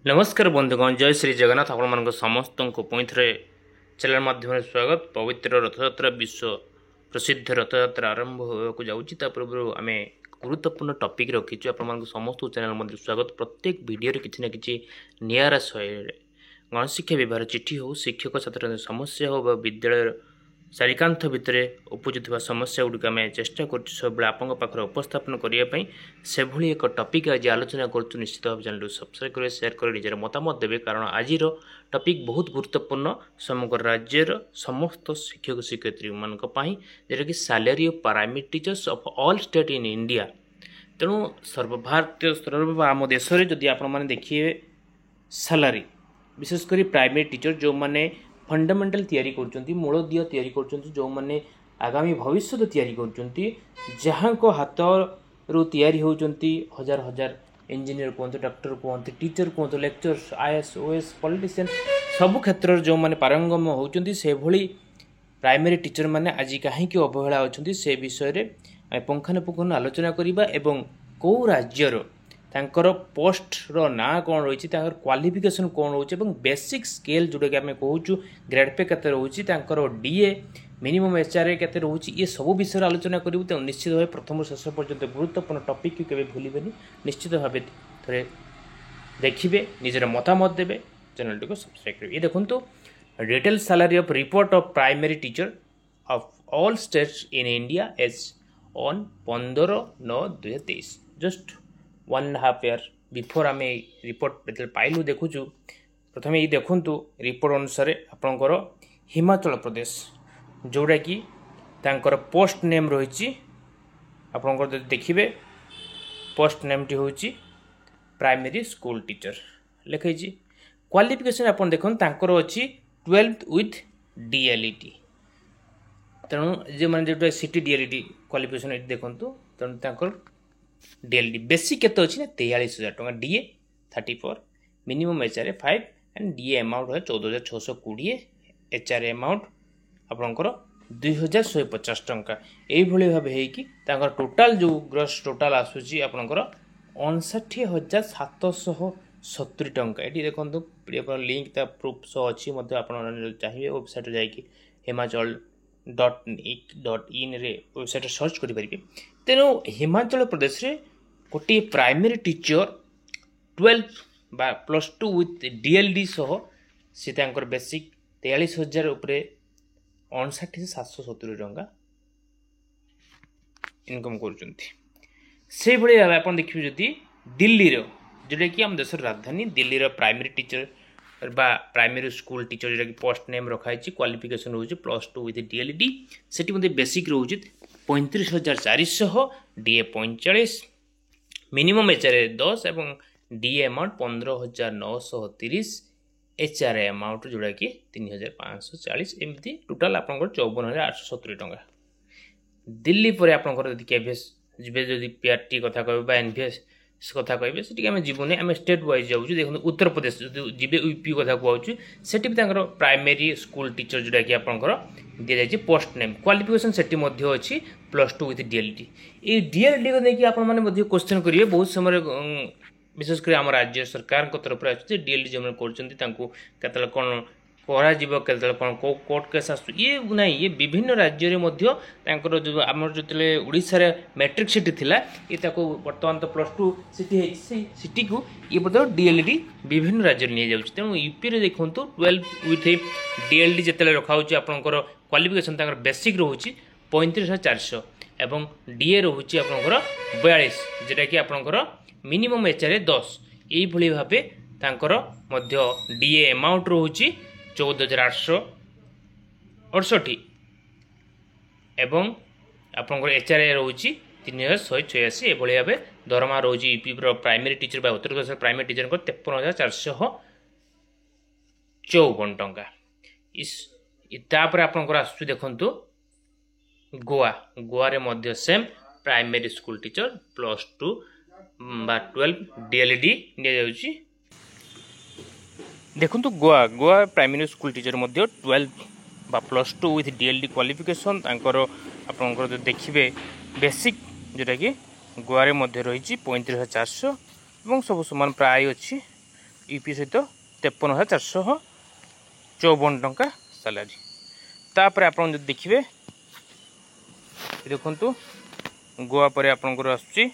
नमस्कार बंधुगण, जय श्री जगन्नाथ। आपण समस्त को पुणी थे चैनल माध्यम स्वागत। पवित्र रथयात्रा विश्व प्रसिद्ध रथयात्रा आरंभ होगा जाऊँगी। पूर्व आम गुरुत्वपूर्ण टॉपिक रखीचु आप समस्त चैनल मध्य स्वागत। प्रत्येक वीडियो किसी ना कि निरा शैली गणशिक्षा विभाग चिठी हो, शिक्षक छात्र समस्या हो, विद्यालय चारिकांथ भितर उपजुवा समस्या गुड़िक आम चेष्टा कर उपस्थापन करने से भली एक टॉपिक आज आलोचना करूँ। निश्चित भाव चैनल सब्सक्राइब करेंगे, शेयर करें, निजर मतामत देवे, कारण आज टॉपिक बहुत गुरुत्वपूर्ण समग्र राज्यर समस्त शिक्षक शिक्षयित्री मान जोटा कि salary of primary teachers of all state in India. तेणु सर्वभारतीय स्तर आम देश में जदि आप देखिए सैलरी विशेषकर प्राइमरी टीचर जो मैंने फंडामेंटल तैयारी कर मूलदीय तैयारी कर जो मैंने आगामी भविष्य तैयारी कर जहाँ को हाथ रू तैयारी होती हजार हजार इंजीनियर कहते, डॉक्टर कहते, टीचर कहते, लेक्चर्स, आईएएस ओएस, पॉलिटिशियन सबु क्षेत्र जो मैंने पारंगम होती से भली प्राइमरी टीचर मैंने आज कहीं अवहेला अच्छा से विषय में पुंखानुपुंख आलोचना करवा एवं कौ राज्यर तांकर पोस्ट रो ना कौन रही, क्वालिफिकेशन कौन रोचे, बेसिक स्केल जोटा कि आम कहूँ ग्रेड पे केते रोची, डीए मिनिमम एचआरए केते रोची, ये सब विषय आलोचना करूँ। तो निश्चित भाव प्रथम शेष पर्यंत गुरुत्वपूर्ण टॉपिक के भूलें, निश्चित भाव थे देखिए, निजर मतामत देवे, चैनल को सब्सक्राइब करेंगे। ये देखो retail salary of report of primary teacher of all states in India as on 15/9/2023 just 1.5 year before आम रिपोर्ट पाइलु देखुचु। प्रथम ये देखु रिपोर्ट अनुसार आपणकर हिमाचल प्रदेश जोड़ा कि तांकर पोस्ट नेम रही आपणकर देखिए पोस्ट नेम टी हूँ प्राइमरी स्कूल टीचर लिखाई। क्वालिफिकेशन आप देखो तांकर अच्छी 12th विथ डीएलईटी। तेणु जो मैंने जो सिटी डीएलईटी क्वालिफिकेशन देखूँ, तेणु तांकर डीएलडी बेसिक केते अच्छी 43,000 टका, DA 34, minimum HRA 5 and DA amount है 14,620, एचआरए अमाउंट आपंकर 2,150 टंका। यही भाव है टोटाल जो ग्रॉस टोटाल आसूची आपंकर 59,770 टंका। ये देखो लिंक प्रूफ सह अच्छी चाहिए वेबसाइट जाकि himachal.nic.in वेबसाइट सर्च करेंगे। तेणु हिमाचल प्रदेश रे गोटे प्राइमरी टीचर 12 बा +2 विथ डीएलडी सह सी बेसिक 43,000 उपरे 59,770 टंका इनकम कर भाई आप देखिए। जदि दिल्ली जोटा कि आम देश राजधानी दिल्ली प्राइमरी टीचर बा प्राइमरी स्कूल टीचर जोटा कि पोस्ट नेम रखाई, क्वालिफिकेशन रोचे +2 विथ डीएलडी, से बेसिक रोचे 35,400, डीए 45, मिनिमम एचआरए 10 एवं डीए अमाउंट 15,930, एचआरए अमाउंट जोड़ा कि 3,540, एमती टोटाल आप 54,870 टंका। दिल्ली पर आपंकर केभीएस जी पीआरटी कथा कह एनभीएस कथा कहे से आम जीवन आम स्टेट वाइज जाऊँ। देखो उत्तर प्रदेश जो जी यूपी कथा कहूँ से प्राइमरी स्कूल टीचर जोटा कि आपंकर दि जाए पोस्ट नेम, क्वालिफिकेशन से अच्छी +2 विथ डीएलडी। ये डीएलडी को लेकिन आपने क्वेश्चन करेंगे बहुत समय, विशेषकर आम राज्य सरकार तरफ आसुच्छे डीएलडी जो कर कौन करा कौन कोर्ट केस आस ये ना, ये विभिन्न राज्य जो आम जो ओडिशा मैट्रिक सिटी थिला ये बर्तमान तो +2 सिटी सिटी को ये बदल डीएलडी विभिन्न राज्य नहीं जाऊँ। तेणु यूपी रे देखो 12 विथ डीएलडी जिते रखा आपंकर क्वालिफिकेशन बेसिक रोचे 35,400 एवं डीए रोचे आपंकर 42, जोटा कि आपंकर मिनिमम एचआरए 10। यही भाव डीए अमाउंट रोचे 14,868 एवं आपंकर एचआरए रोचे 3,186। ये भाव दरमा रोचे यूपी प्राइमरी टीचर बा उत्तर प्रदेश प्राइमरी टीचर 53,454 टंका। आपंकर आसु देखु गोवा रे मध्य सेम प्राइमरी स्कूल टीचर +2 बा 12 डीएलडी नि देखो गोवा प्राइमरी स्कूल टीचर 12 बा +2 विथ डीएलडी क्वालिफिकेशन आपंकर देखिए बेसिक जोटा कि गोवा रे मध्य रही 35,400 सब सामान प्राय अच्छी यूपी सहित 53,454 टंका सालारी। तापर आप देखिए देखु गोवा पर आपंकर आसूँ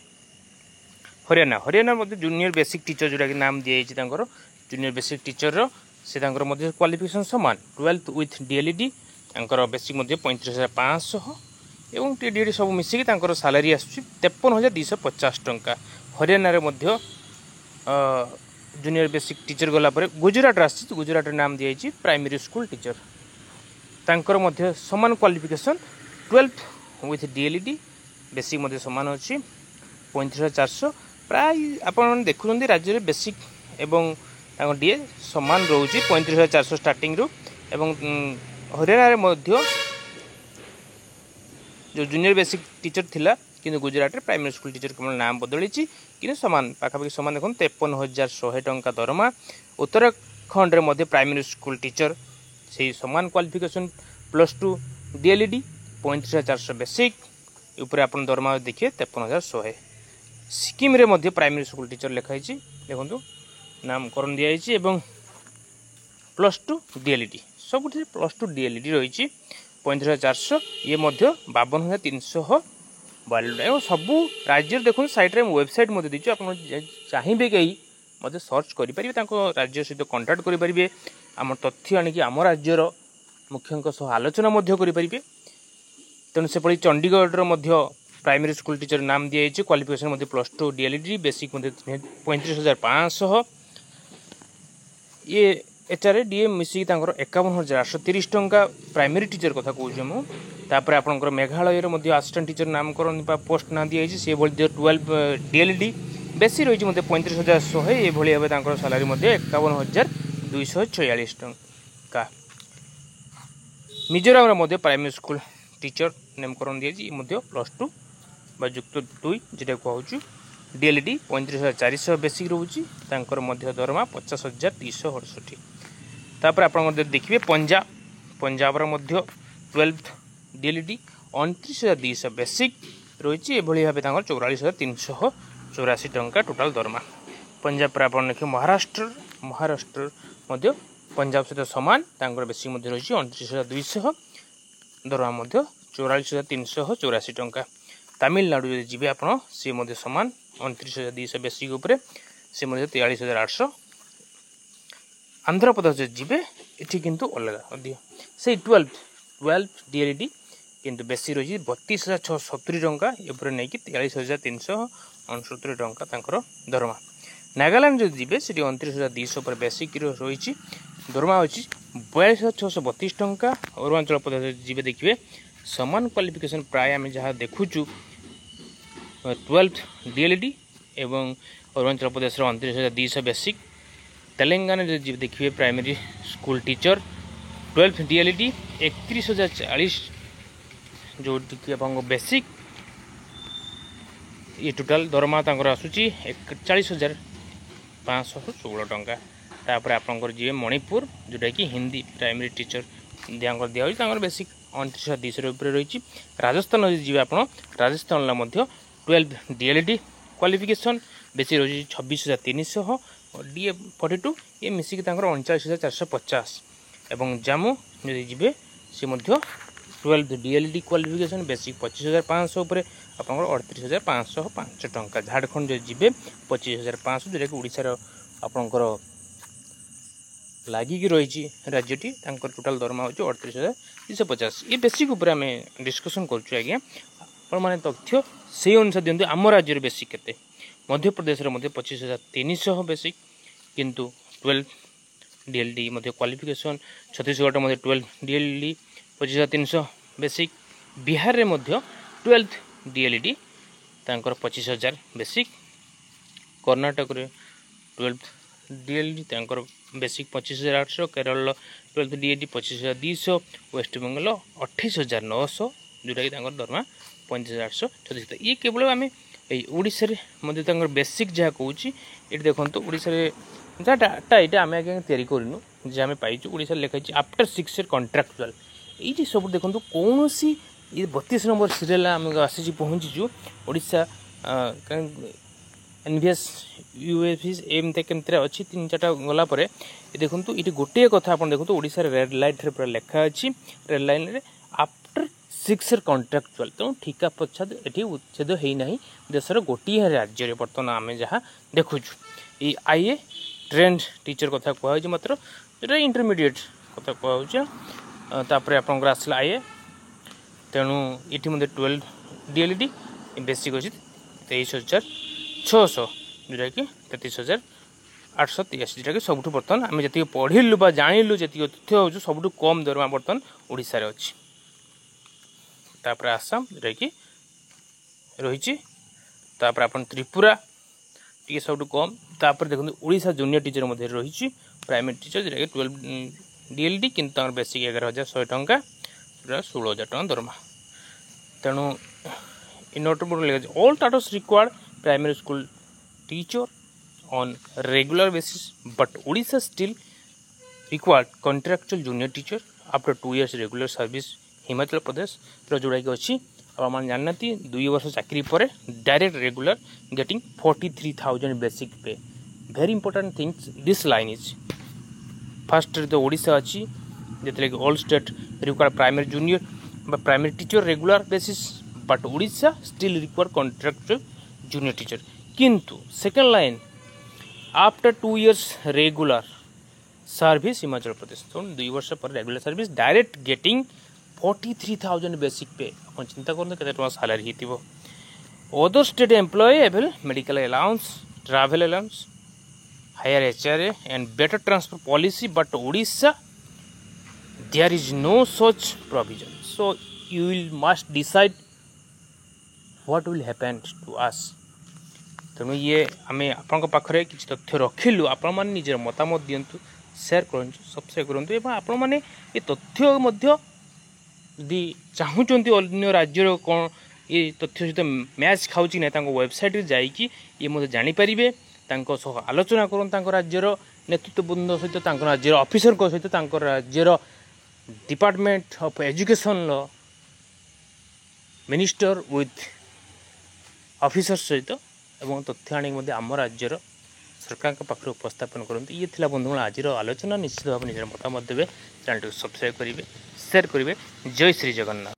Haryana. Haryana junior basic teacher जोटा कि नाम दिखाई जूनियर बेसिक टीचर से क्वालिफिकेशन सामान 12th विथ डीएलईडी बेसिक 35,500 एवं टीडीडी सब मिसिकी सालारी आसूँ 53,250 टंका। हरियाणा जूनियर बेसिक टीचर गलापर गुजरात आसी गुजरात नाम दिखाई प्राइमरी स्कूल टीचर तांकर सामान qualification 12th with DElEd basic सामान अच्छी 35,400 प्राय आप देखुं राज्य में बेसिक एवं डीए सामान रोचे 35,400 स्टार्टिंग रू एवं हरियाणा जो जूनियर बेसिक टीचर थिला कि गुजरात प्राइमरी स्कूल टीचर केवल नाम बदली कि सामान पाखापाखि सामान देखो 53,100 टंका दरमा। उत्तराखंड में प्राइमरी स्कूल टीचर से सामान क्वालिफिकेशन +2 डीएलईडी 35,400 बेसिक ऊपर आप दरमा देखिए 53,100। सिक्किम रे प्राइमरी स्कूल टीचर लिखाई देखो नामकरण दिखाई +2 डीएलईडी सब +2 डीएलईडी रही 35,400 ये 52,342 सबू राज्य देखो साइट वेबसाइट दीजिए आप चाहिए कहीं मत सर्च करेंगे राज्य सहित कंटाक्ट करेंगे आम तथ्य आणिक आम राज्यर मुख्यों सह आलोचना करेंगे। तेणु से चंडीगढ़ प्राइमरी स्कूल टीचर नाम दिखाई क्वालिफिकेशन +2 डीएलईडी बेसिक 35,500 ये एचआर डीए मिसिक 51,830 टंका प्राइमरी टीचर कथा कहूँ मुझे। आपंकर मेघालय असिस्टेंट टीचर नामकरण पोस्ट ना दिखाई सी 12 डीएलईडी बेसी रही 35,100 ये भाव सालारी 51,246 टंका। मिजोराम प्राइमरी स्कूल टीचर नामकरण दिखाई +2 युक्त 2 जेटा कहूँ डीएलईडी 35,400 बेसिक रोचे दरमा 50,368। तापर आप देखिए पंजाब 12 डीएलईडी 29,200 बेसिक रही भाव 44,384 टंका टोटाल दरमा। पंजाब पर आप देखिए महाराष्ट्र पंजाब सहित सामान बेसिक रही 29,200 दरमा 44,384 टंका। तमिलनाडु जो जी आप सी सामान 29,200 बेसिक उपरे से 43,800। आंध्र प्रदेश जी ये किंतु अलग अधिक से 12 डीएलईडी किंतु बेसी रही 32,670 टंका ये नहीं कि 43,369 टंका दरमा। नागालैंड जो जी से 29,200 पर बेसिक रही दरमा अच्छी 42,632 टंका। अरुणाचल प्रदेश जी देखिए सामान क्वालिफिकेशन प्राय आम जहाँ देखुचु 12 डीएलईडी एवं अरुणाचल प्रदेश 29,200 बेसिक। तेलंगाना जी देखिए प्राइमरी स्कूल टीचर 12 डीएलईडी 31,040 जो बेसिक ये टोटाल दरमा आसूची 41,516 टंका। तापर आपंकर जी मणिपुर जोटा कि हिंदी प्राइमरी टीचर दिया बेसिक 29,200 रही। राजस्थान जी आप राजस्थान 12 डीएलईडी क्वालिफिकेशन बेसी रही 26,300 डीए 42 ये मिसिक 39,450 एवं जम्मू जो जी सी 12 डीएलईडी क्वालिफिकेशन बेसिक 25,500 उपर आप 38,505 टंका। झारखंड जो जी 25,500 जोटा कि ओडिशार आपंकर लगिकी रही राज्यटी टोटाल दरमा हो 38,250। ये बेसिक उपर आम डिस्कसन करुँ आज्ञा मैंने तथ्य से अनुसार दिखते आम राज्य बेसिक केते मध्य प्रदेश 25,300 बेसिक किंतु 12 DElEd qualification. Chhattisgarh 12 DElEd 25,300 basic. Bihar में 12 DElEd 25,000 basic. Karnataka 12 DElEd basic 25,800। Kerala 12 DElEd 25,200। West Bengal 28,900 जोटा कि दरमा 35,800। ये केवल आम ओडिशा रे बेसिक जहाँ कहूँ ये देखो ओडिशा जहाँ डाटा यहाँ आम आगे तैयारी करनु जहाँ आम पाइचु ओडिशा लिखाई आफ्टर 6 ईयर कंट्राक्चुअल ये सब देखो कौन सी ये 32 नंबर सीरियल आम आसी पहुँचीचु ओडिशा एनवीएस यूएफिस एमती केमती अच्छी 3-4टा गलापर ये देखूँ ये गोटे कथा आप देखो ओडिशा रेड लाइट रे पूरा लेखा अच्छी रेड लाइन रे आफ्टर 6 ईयर कॉन्ट्रैक्चुअल तेणु ठिका पछाद ये उच्छेद होना देशर गोटे राज्य बर्तमान आम जहाँ देखुँ ये आईए ट्रेंड टीचर कथा कहु मात्र जो इंटरमीडिएट कथा कहूँ आपंकर आसला आईए तेणु ये 12 डीएलडी बेसिक अच्छी 23,600 जोटा कि 33,883 जोटा कि सबुठ बर्तमान आम जी पढ़लु जानलु जी तथ्य हो सबुठ कम दरमा बर्तमान ओडिशा रे अच्छी तापर आसाम जोटा कि रही त्रिपुरा टी सब कम तापर देखो ओडिशा जूनियर टीचर मध्य रही प्राइमेरी टीचर जोटा कि 12 डीएलडी किंतु बेसिक 11,100 टंका 16,000 टंका दरमा तेणु in notebook all states required primary school teacher on regular basis but Odisha still required contractual junior teacher after 2 years regular service Himachal Pradesh जोड़ा कि अच्छी आप जानना 2 वर्ष चाकरी पर direct regular getting 43,000 basic pay very important things this line is first तो ओडिशा अच्छी जिते कि all state required primary junior primary teacher regular basis but Odisha still require contractual junior teacher किंतु second line after 2 years regular service Himachal Pradesh तो 2 वर्ष पर regular service direct getting 43,000 basic pay आप चिंता करते के सालारी हो other state employ avail medical allowance travel allowance higher HRA and better transfer policy but Odisha there is no such provision so you will must decide what will happen to us तेणु ये आम आपण पाखे किसी तथ्य रखिलु आपण मैंने निजर मतामत दिंतु सेयार करूँ सब्सक्राइब करूँ आपण मैंने ये तथ्य यदि चाहूँगी अन्य राज्यर कौन ये तथ्य सहित मैच खाऊँ ना वेबसाइट जाकि ये मतलब जानीपारे आलोचना करूँ राज्यर नेतृत्वबृंद सहित राज्यर ऑफिसर सहित राज्यर department of education minister with officer सहित एवं तथ्य आने आम राज्यर सरकार पाखे उपस्थापन करते ये थिला बंधुगण आज आलोचना निश्चित भाव निज मतामत देवे चैनल सब्सक्राइब करेंगे शेयर करेंगे जय श्री जगन्नाथ।